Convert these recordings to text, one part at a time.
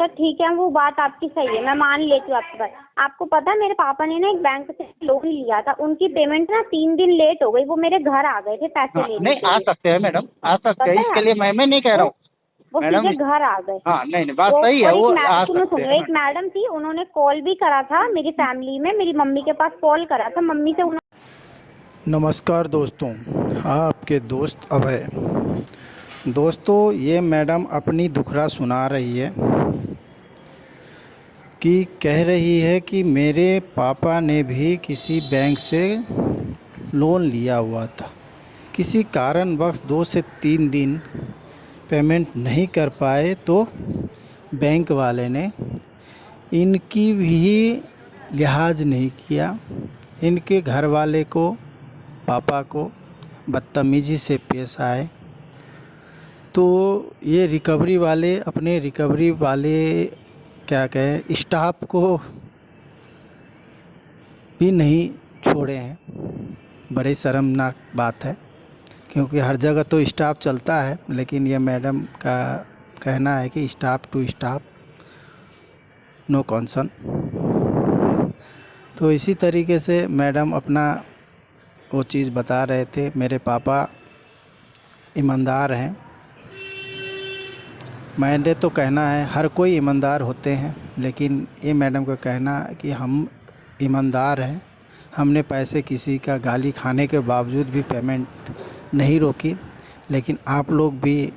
तो ठीक है, वो बात आपकी सही है, मैं मान लेती हूँ आपकी बात। आपको पता है मेरे पापा ने ना एक बैंक से लोन लिया था, उनकी पेमेंट ना 3 दिन लेट हो गई। वो मेरे घर आ गए थे पैसे लेने नहीं के आ लिए। सकते हैं मैडम, आ सकते हैं, पता इसके है लिए मैं नहीं कह रहा हूँ वो मैडम। सीधे घर आ गए। हाँ नहीं बात सही है, और वो एक आ सुनो सकते सुनो, हैं। एक मैडम थी, उन्होंने कॉल भी करा था मेरी फैमिली में, मेरी मम्मी के पास कॉल करा था, मम्मी से नमस्कार दोस्तों, आपके दोस्त अभय। दोस्तों, ये मैडम अपनी दुखड़ा सुना रही है कि कह रही है कि मेरे पापा ने भी किसी बैंक से लोन लिया हुआ था, किसी कारणवश 2 से 3 दिन पेमेंट नहीं कर पाए तो बैंक वाले ने इनकी भी लिहाज नहीं किया। इनके घर वाले को, पापा को बदतमीज़ी से पेश आए। तो ये रिकवरी वाले अपने रिकवरी वाले क्या कहें स्टाफ को भी नहीं छोड़े हैं। बड़ी शर्मनाक बात है, क्योंकि हर जगह तो स्टाफ चलता है, लेकिन ये मैडम का कहना है कि staff to staff no concern. तो इसी तरीके से मैडम अपना वो चीज़ बता रहे थे। मेरे पापा ईमानदार हैं। मैंने तो कहना है हर कोई ईमानदार होते हैं, लेकिन ये मैडम का कहना है कि हम ईमानदार हैं। हमने पैसे किसी का गाली खाने के बावजूद भी पेमेंट नहीं रोकी, लेकिन आप लोग भी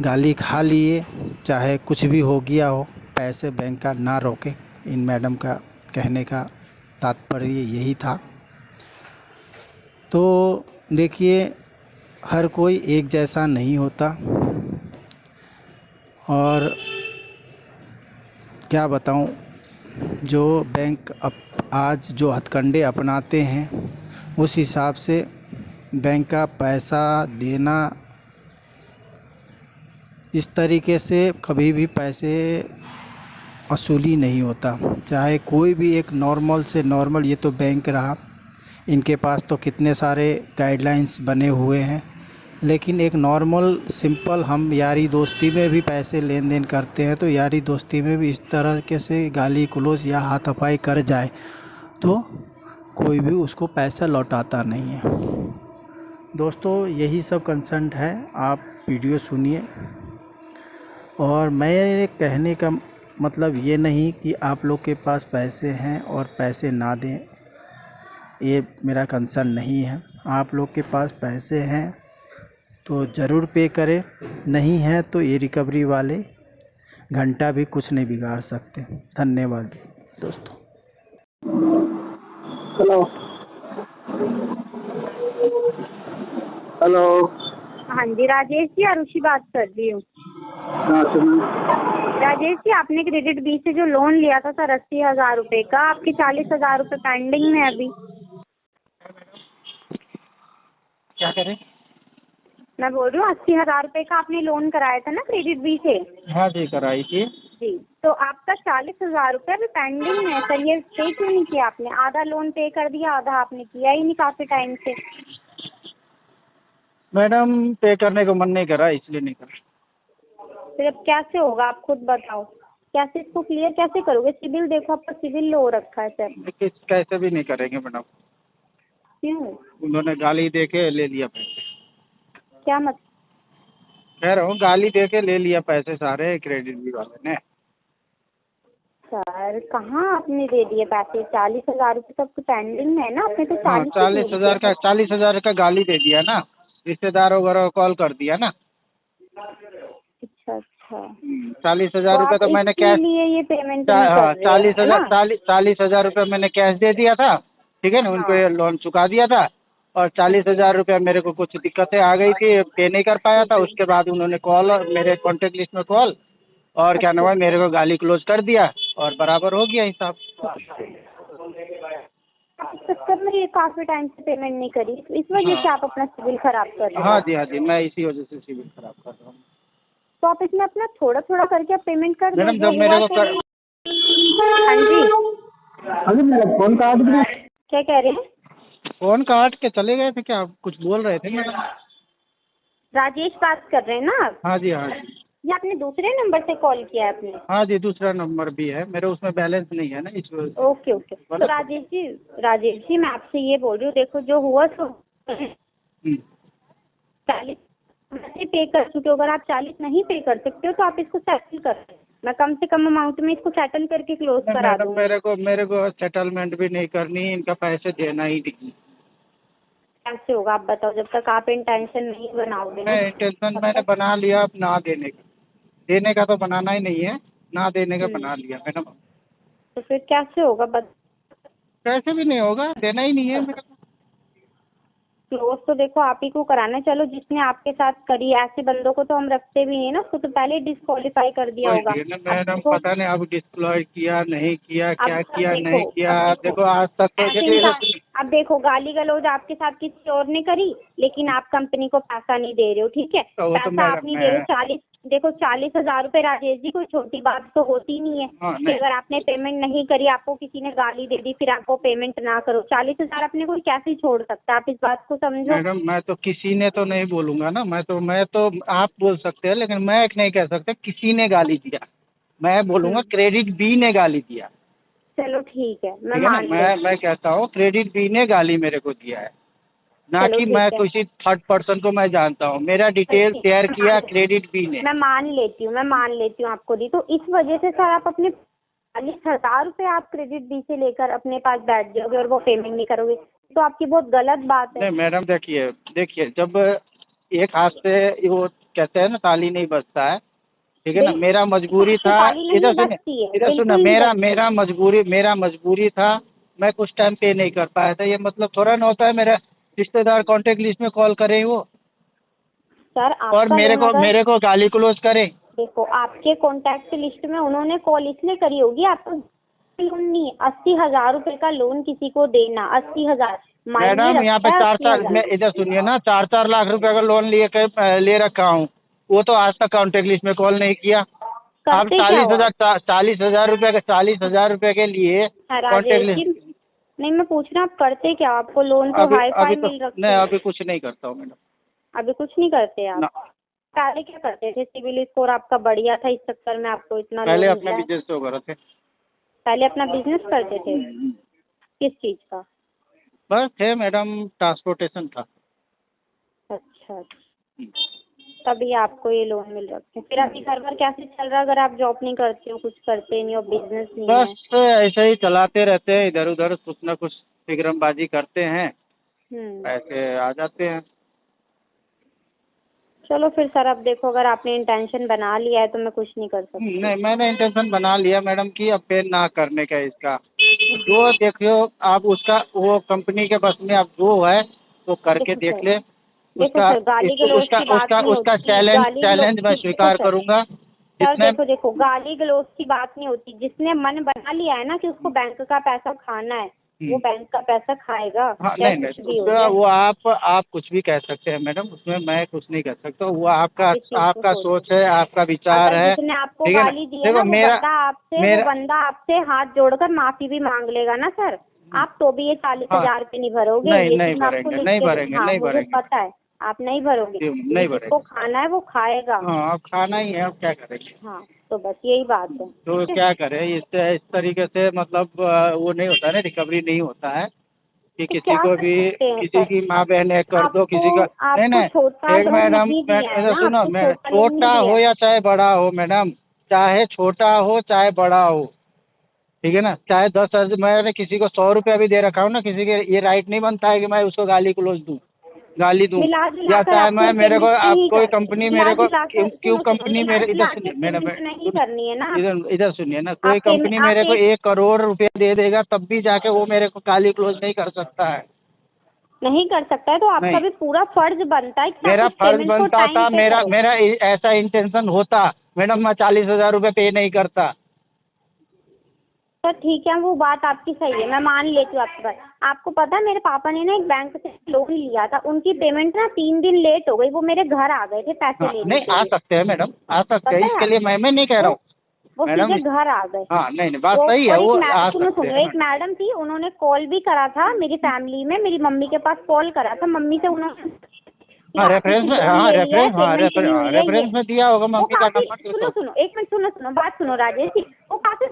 गाली खा लिए, चाहे कुछ भी हो गया हो, पैसे बैंक का ना रोके। इन मैडम का कहने का तात्पर्य यही था। तो देखिए, हर कोई एक जैसा नहीं होता, और क्या बताऊं, जो बैंक आज जो हथकंडे अपनाते हैं, उस हिसाब से बैंक का पैसा देना, इस तरीके से कभी भी पैसे वसूली नहीं होता। चाहे कोई भी एक नॉर्मल से नॉर्मल, ये तो बैंक रहा, इनके पास तो कितने सारे गाइडलाइंस बने हुए हैं, लेकिन एक नॉर्मल सिंपल हम यारी दोस्ती में भी पैसे लेन देन करते हैं, तो यारी दोस्ती में भी इस तरह के से गाली गलौज या हाथापाई कर जाए तो कोई भी उसको पैसा लौटाता नहीं है। दोस्तों, यही सब कंसर्न है। आप वीडियो सुनिए, और मेरे कहने का मतलब ये नहीं कि आप लोग के पास पैसे हैं और पैसे ना दें, ये मेरा कंसर्न नहीं है। आप लोग के पास पैसे हैं तो ज़रूर पे करें, नहीं है तो ये रिकवरी वाले घंटा भी कुछ नहीं बिगाड़ सकते। धन्यवाद दोस्तों। Hello hello. हाँ जी, राजेश जी, आरुषि बात कर रही हूँ। हाँ सुनिए। राजेश जी, आपने क्रेडिट बी से जो लोन लिया था सर 80,000 रुपए का, आपके 40,000 रुपए पेंडिंग में अभी। क्या करें? मैं बोल रही हूँ 80,000 रुपए का आपने लोन कराया था ना क्रेडिट बी से। हाँ जी कराई थी। जी, तो आपका 40,000 रुपए अभी पेंडिंग में है सर। ये पे क्यों नहीं किया आपने? आधा लोन पे कर दिया, आधा आपने किया ही नहीं काफी टाइम से। मैडम पे करने को मन नहीं कर रहा, इसलिए नहीं कर रहा। फिर अब कैसे होगा, आप खुद बताओ, कैसे इसको क्लियर कैसे करोगे? सिविल देखो, आपका सिविल लो रखा है सर। कैसे भी नहीं करेंगे मैडम, क्यों? उन्होंने गाली दे के ले लिया पैसे। क्या मत कह रहा हूँ, गाली दे के ले लिया पैसे सारे क्रेडिट बी वाले ने। सर कहाँ आपने दे दिए पैसे? 40,000 रुपए सब पेंडिंग में है ना, आपने तो 40,000 का गाली दे दिया ना, रिश्तेदारों वगैरह को कॉल कर दिया ना। अच्छा अच्छा, 40,000 रुपये तो मैंने कैश, ये पेमेंट नहीं कर रहे हो ना? 40,000 रुपये मैंने कैश दे दिया था, ठीक है ना, उनको ये लोन चुका दिया था। और 40,000 रुपये मेरे को कुछ दिक्कतें आ गई थी, पे नहीं कर पाया था। उसके बाद उन्होंने कॉल, मेरे कॉन्टेक्ट लिस्ट में कॉल, और क्या नाम है, मेरे को गाली क्लोज कर दिया, और बराबर हो गया हिसाब। इस चक्कर में ये काफी टाइम से पेमेंट नहीं करी, इस वजह से आप अपना सिविल खराब कर रहे हो। हाँ जी, मैं इसी वजह से सिविल खराब कर रहा हूँ। तो आप इसमें अपना थोड़ा थोड़ा करके आप पेमेंट कर मैडम दो। जब मेरे को हाँ जी, अभी मेरा फोन काट दिया। क्या कह रहे हैं? फोन काट के चले गए थे क्या? आप कुछ बोल रहे थे मैडम? राजेश बात कर रहे हैं ना आप? हाँ जी हाँ जी। ये आपने दूसरे नंबर से कॉल किया है आपने? हाँ जी, दूसरा नंबर भी है मेरे, उसमें बैलेंस नहीं है ना इस वजह से। Okay okay. तो राजेश जी मैं आपसे ये बोल रही हूँ, देखो जो हुआ तो 40 पे कर चुके हो। अगर आप 40 नहीं पे कर सकते हो तो आप इसको सेटल कर, मैं कम से कम अमाउंट में इसको सेटल करके क्लोज करा मैडम दूँ। मेरे को सेटलमेंट भी नहीं करनी, इनका पैसे देना ही नहीं। कैसे होगा आप बताओ, जब तक आप इंटेंशन नहीं बनाओगे ना। मैं इंटेंशन मैंने बना लिया अब ना देने का, देने का तो बनाना ही नहीं है, ना देने का बना लिया मैडम। तो फिर कैसे होगा कैसे भी नहीं होगा, देना ही नहीं है मेरे को। क्लोज तो देखो आप ही को कराना है। चलो जिसने आपके साथ करी, ऐसे बंदों को तो हम रखते भी नहीं ना, उसको तो पहले डिस्क्वालीफाई कर दिया होगा। मैडम पता नहीं अब डिस्प्लॉय किया नहीं किया, क्या अब किया देखो, नहीं किया, अब देखो आज तक तो अब देखो गाली गलौज आपके साथ किसी और ने करी, लेकिन आप कंपनी को पैसा नहीं दे रहे हो, ठीक है। तो वो तो पैसा आप मैडम नहीं दे रहे हो। 40,000 रुपए राजेश जी कोई छोटी बात तो होती नहीं है हाँ, कि नहीं। अगर आपने पेमेंट नहीं करी, आपको किसी ने गाली दे दी, फिर आपको पेमेंट ना करो। 40,000 अपने कोई कैसे छोड़ सकता है, आप इस बात को समझो। मैडम मैं तो किसी ने तो नहीं बोलूंगा ना, मैं तो आप बोल सकते हैं लेकिन मैं नहीं कह सकता किसी ने गाली दिया, मैं बोलूंगा क्रेडिट बी ने गाली दिया। चलो ठीक है, मैं ठीक है मान ना, मैं कहता हूँ क्रेडिट बी ने गाली मेरे को दिया है, ना चलो कि ठीक मैं है। किसी थर्ड पर्सन को मैं जानता हूँ। मेरा डिटेल शेयर किया क्रेडिट बी ने। मैं मान लेती हूँ आपको दी, तो इस वजह से सर आप अपने 40,000 रुपए आप क्रेडिट बी से लेकर अपने पास बैठ जाओगे और वो पेमेंट नहीं करोगे, तो आपकी बहुत गलत बात है। नहीं मैडम देखिए जब एक हाथ से वो कहते हैं ना ताली नहीं बजता है, ठीक है ना, मेरा मजबूरी था। इधर सुने मेरा मजबूरी था, मैं कुछ टाइम पे नहीं कर पाया था। ये मतलब थोड़ा ना होता है मेरा रिश्तेदार कॉन्टेक्ट लिस्ट में कॉल करे वो सर और मेरे को गाली क्लोज करे। देखो आपके कॉन्टेक्ट लिस्ट में उन्होंने कॉल इसलिए करी होगी, आपको लोन नहीं, 80,000 रुपए का लोन किसी को देना, 80,000 मैडम यहाँ पे 4 मैं इधर सुनिए ना, 4 लाख रुपए का लोन ले रखा हूँ, वो तो आज तक कॉन्टेक्ट लिस्ट में कॉल नहीं किया। आप 40,000 रुपए के लिए कॉन्टेक्ट लिस्ट नहीं, मैं पूछ रहा हूँ आप करते क्या, आपको लोन तो हाई फाई मिल रखा है। नहीं अभी कुछ नहीं करता हूँ मैडम। अभी कुछ नहीं करते आप? पहले क्या करते थे? सिविल स्कोर आपका बढ़िया था, इस चक्कर में आपको इतना पहले अपने बिजनेस से कर रहे थे। पहले अपना बिजनेस करते थे? किस चीज का? बस थे मैडम, ट्रांसपोर्टेशन था। अच्छा, तभी आपको ये लोन मिल रखे। फिर अभी घर पर कैसे चल रहा है अगर आप जॉब नहीं करते हो, कुछ करते नहीं हो, बिजनेस नहीं है? बस ऐसे ही चलाते रहते हैं, इधर उधर कुछ ना कुछ फिक्रमबाजी करते हैं, पैसे आ जाते हैं। चलो फिर सर, अब देखो अगर आपने इंटेंशन बना लिया है तो मैं कुछ नहीं कर सकती। नहीं मैंने इंटेंशन बना लिया मैडम कि अब पे ना करने का इसका, जो देखियो आप उसका वो कंपनी के बस में आप जो है वो करके देख ले। उसका चैलेंज मैं स्वीकार करूंगा। सर देखो गाली गलौज की बात नहीं होती, जिसने मन बना लिया है ना कि उसको बैंक का पैसा खाना है, वो बैंक का पैसा खाएगा। हाँ, नहीं वो आप कुछ भी कह सकते हैं मैडम, उसमें मैं कुछ नहीं कह सकता। वो आपका सोच है, आपका विचार है, जिसने आपको गाली दी है ना, वो बंदा आपसे हाथ जोड़कर माफी भी मांग लेगा ना सर, आप तो भी ये 40,000 रुपये नहीं भरोगे। नहीं भरेंगे, पता है आप नहीं भरोगे। जिसको खाना है वो खाएगा। हाँ खाना ही है, अब क्या करेंगे। हाँ तो बस यही बात है। तो क्या करें, इस तरीके से मतलब वो नहीं होता है, रिकवरी नहीं होता है कि किसी को भी किसी की माँ बहन कर दो, किसी का नहीं। एक मैडम सुनो, मैं छोटा हो या चाहे बड़ा हो मैडम, चाहे छोटा हो चाहे बड़ा हो, ठीक है ना, चाहे 10,000 मैंने किसी को 100 रुपया भी दे रखा हूँ ना, किसी के ये राइट नहीं बनता है कि मैं उसको गाली दूँ या चाहे मैं मेरे को आप कोई कंपनी मेरे को क्यों कंपनी मेरे इधर सुनिए मैडम, इधर सुनिए ना, कोई कंपनी मेरे को 1 करोड़ रुपया दे देगा तब भी जाके वो मेरे को गाली क्लोज नहीं कर सकता है। नहीं कर सकता है तो आपका भी पूरा फर्ज बनता है। मेरा फर्ज बनता था, मेरा ऐसा इंटेंशन होता मैडम, मैं 40,000 रुपये पे नहीं करता। तो ठीक है, वो बात आपकी सही है, मैं मान लेती हूँ आपकी बात। आपको पता है मेरे पापा ने ना एक बैंक से लोन लिया था, उनकी पेमेंट ना 3 दिन लेट हो गई, वो मेरे घर आ गए थे पैसे लेने। नहीं आ सकते हैं मैडम, आ सकते हैं, इसके लिए मैं नहीं कह रहा हूँ। वो सीधे घर आ गए। हाँ नहीं बात सही है, वो आ सकते हैं। एक मैडम थी, उन्होंने कॉल भी करा था मेरी फैमिली में, मेरी मम्मी के पास कॉल करा था, मम्मी से उन्होंने हाँ रेफरेंस में, हाँ रेफरेंस में दिया होगा मम्मी का नंबर। सुनो एक मिनट सुनो बात सुनो राजेश जी। वो काफी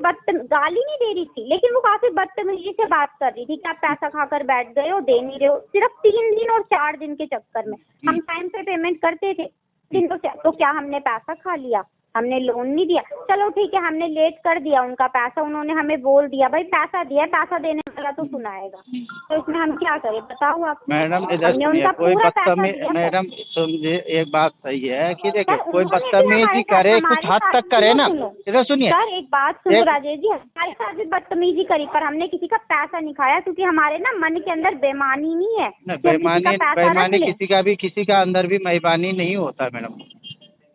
गाली नहीं दे रही थी, लेकिन वो काफी बदतमीजी से बात कर रही थी कि आप पैसा खाकर बैठ गए हो, दे नहीं रहे हो। सिर्फ 3 दिन और 4 दिन के चक्कर में हम टाइम पे पेमेंट करते थे। तो क्या हमने पैसा खा लिया? हमने लोन नहीं दिया। चलो ठीक है, हमने लेट कर दिया उनका पैसा, उन्होंने हमें बोल दिया भाई पैसा दिया, पैसा देने वाला तो सुनाएगा। तो इसमें हम क्या करें बताओ आप? मैडम इधर सुनिए, कोई बदतमीज, मैडम समझे एक बात सही है कि देखिए कोई बदतमीजी करे कुछ हद तक करे ना। इधर सुनिए सर, एक बात सुनो राजेश जी, हमारे साथ भी बदतमीजी करी पर हमने किसी का पैसा नहीं खाया, क्योंकि हमारे ना मन के अंदर बेईमानी नहीं है। बेईमानी किसी का अंदर भी बेईमानी नहीं होता मैडम,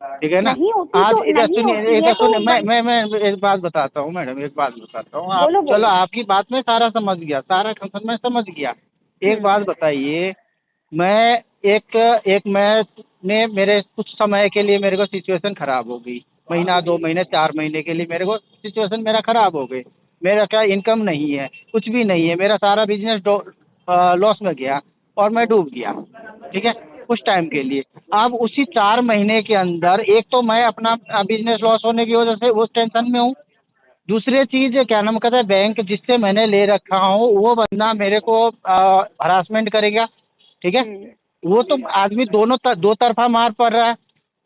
ठीक है ना। आज इधर सुनिए मैं एक बात बताता हूँ मैडम, एक बात बताता हूँ। चलो आपकी बात में सारा समझ गया, सारा कंसर्न मैं समझ गया। एक बात बताइए, मैं मेरे कुछ समय के लिए मेरे को सिचुएशन खराब हो गई, महीना 2 महीने 4 महीने के लिए मेरे को सिचुएशन मेरा खराब हो गई। मेरा क्या इनकम नहीं है, कुछ भी नहीं है, मेरा सारा बिजनेस लॉस में गया और मैं डूब गया, ठीक है, कुछ टाइम के लिए। अब उसी 4 महीने के अंदर एक तो मैं अपना बिजनेस लॉस होने की वजह से उस टेंशन में हूँ। दूसरी चीज क्या नाम कहता है, बैंक जिससे मैंने ले रखा हूँ वो बंदा मेरे को हरासमेंट करेगा, ठीक है। वो तो आदमी दो तरफा मार पड़ रहा है।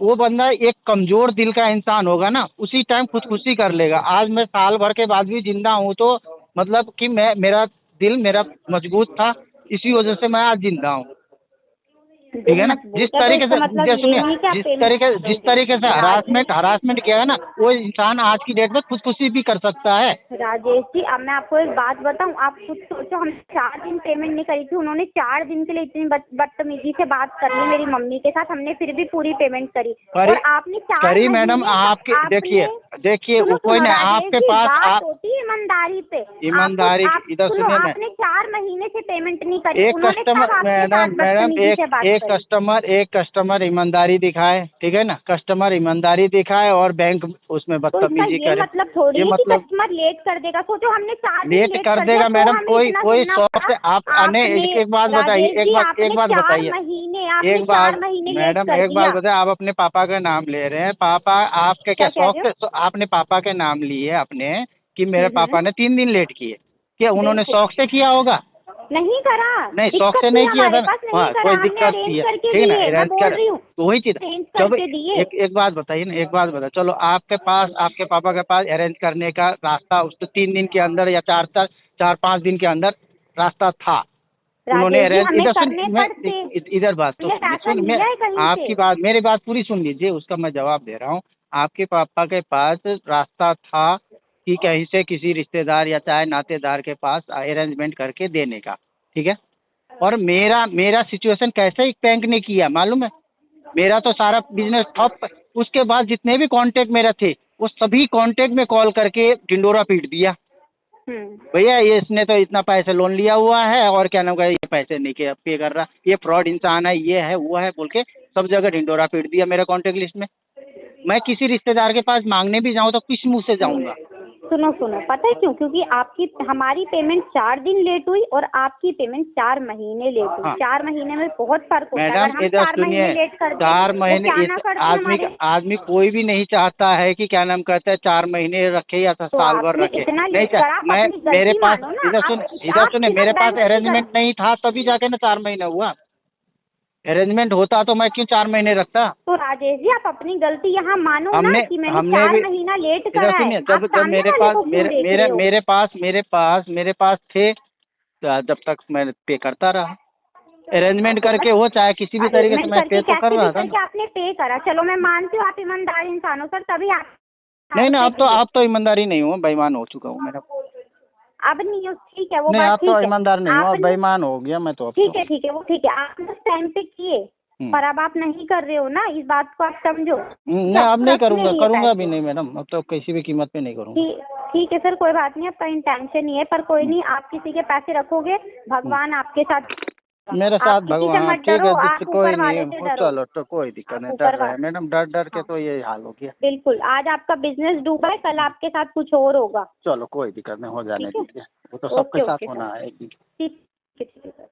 वो बंदा एक कमजोर दिल का इंसान होगा ना, उसी टाइम खुदकुशी कर लेगा। आज मैं साल भर के बाद भी जिंदा हूँ तो मतलब कि मेरा दिल मेरा मजबूत था, इसी वजह से मैं आज जिंदा हूँ, ठीक है ना। जिस तरीके से हरासमेंट किया है ना, वो इंसान आज की डेट में खुदकुशी भी कर सकता है। राजेश जी, अब मैं आपको एक बात बताऊं, आप खुद सोचो, हमने 4 दिन पेमेंट नहीं करी थी, उन्होंने 4 दिन के लिए इतनी बदतमीजी से बात कर ली मेरी मम्मी के साथ। हमने फिर भी पूरी पेमेंट करी और आपने 4 करी मैडम। आपके देखिए कोई नहीं, आपके पास होती है ईमानदारी पे, ईमानदारी। इधर सुनिए, आपने 4 महीने से पेमेंट नहीं करी। एक कस्टमर मैडम एक कस्टमर ईमानदारी दिखाए, ठीक है ना, कस्टमर ईमानदारी दिखाए और बैंक उसमें बदतमीजी करे। मतलब थोड़ी ये मतलब कस्टमर लेट कर देगा। सोचो हमने 4 दिन लेट कर देगा मैडम, कोई 100 से आप आने। एक बात बताइए, एक बात बताइए, एक बात मैडम, एक बात बताइए, आप अपने पापा का नाम ले रहे हैं। पापा आपके क्या शौक से आपने पापा के नाम लिए अपने कि मेरे पापा ने 3 दिन लेट किए, क्या उन्होंने शौक से किया होगा? नहीं करा, नहीं शौक से नहीं किया था। हाँ, कोई दिक्कत नहीं है, ठीक है ना, अरेंज कर तो वही चीज। जब एक बात बताइए ना, एक बात बता, चलो आपके पास आपके पापा के पास अरेंज करने का रास्ता उसको 3 दिन के अंदर या 4-5 दिन के अंदर रास्ता था, उन्होंने अरेंज। इधर बात तो आपकी बात, मेरी बात पूरी सुन लीजिए, उसका मैं जवाब दे रहा हूँ। आपके पापा के पास रास्ता था कि कहीं से किसी रिश्तेदार या चाहे नातेदार के पास अरेंजमेंट करके देने का, ठीक है। और मेरा सिचुएशन कैसे बैंक ने किया मालूम है? मेरा तो सारा बिजनेस ठप। उसके बाद जितने भी कांटेक्ट मेरे थे वो सभी कांटेक्ट में कॉल करके ढिंडोरा पीट दिया, भैया ये इसने तो इतना पैसे लोन लिया हुआ है और क्या नाम का ये पैसे नहीं पे कर रहा, ये फ्रॉड इंसान है, ये है वो है बोल के सब जगह ढिंडोरा पीट दिया मेरे कांटेक्ट लिस्ट में। मैं किसी रिश्तेदार के पास मांगने भी जाऊँ तो किस मुंह से जाऊँगा? सुनो पता है क्यों? क्योंकि हमारी पेमेंट 4 दिन लेट हुई और आपकी पेमेंट 4 महीने लेट हुई। हाँ। 4 महीने में बहुत फर्क होता है। मैडम इधर सुनिए, 4 महीने आदमी कोई भी नहीं चाहता है कि क्या नाम कहता है 4 महीने रखे या साल भर रखे, नहीं चाहता। मेरे पास इधर सुनिए मेरे पास अरेंजमेंट नहीं था तभी जाके ना 4 महीने हुआ। अरेंजमेंट होता तो मैं क्यों 4 महीने रखता? तो राजेश जी आप अपनी गलती यहाँ मानो ना कि मैंने 4 महीना लेट करा है। जब मेरे पास थे जब तक मैं पे करता रहा, अरेंजमेंट करके हो चाहे किसी भी तरीके से मैं पे तो कर रहा था। आपने पे करा, चलो मैं मानती हूँ आप ईमानदार इंसान हो सर, तभी आप नहीं अब तो ईमानदारी नहीं हूँ, बेईमान हो चुका हूँ मेरा। अब नहीं हो, ठीक है वो नहीं, बात आप तो ईमानदार नहीं हो, बेईमान हो गया मैं तो। ठीक है वो ठीक है, आप उस टाइम पे किए पर अब आप नहीं कर रहे हो ना, इस बात को आप समझो। नहीं अब नहीं करूँगा भी नहीं मैडम, अब तो किसी भी कीमत पे नहीं करूँगा। ठीक है सर, कोई बात नहीं, आपका इंटेंशन नहीं है, पर कोई नहीं, आप किसी के पैसे रखोगे भगवान आपके साथ, मेरे साथ भगवान, ठीक है कोई नहीं, चलो तो कोई दिक्कत नहीं, डर रहा है मैडम, डर के तो ये हाल हो गया। बिल्कुल, आज आपका बिजनेस डूबा है, कल आपके साथ कुछ और होगा। चलो कोई दिक्कत नहीं, हो जाने दीजिए, वो तो सबके साथ होना है। ठीक है सर।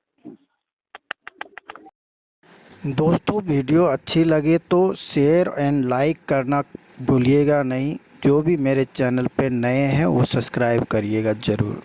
दोस्तों वीडियो अच्छी लगे तो शेयर एंड लाइक करना भूलिएगा नहीं। जो भी मेरे चैनल पे नए हैं वो सब्सक्राइब करिएगा ज़रूर।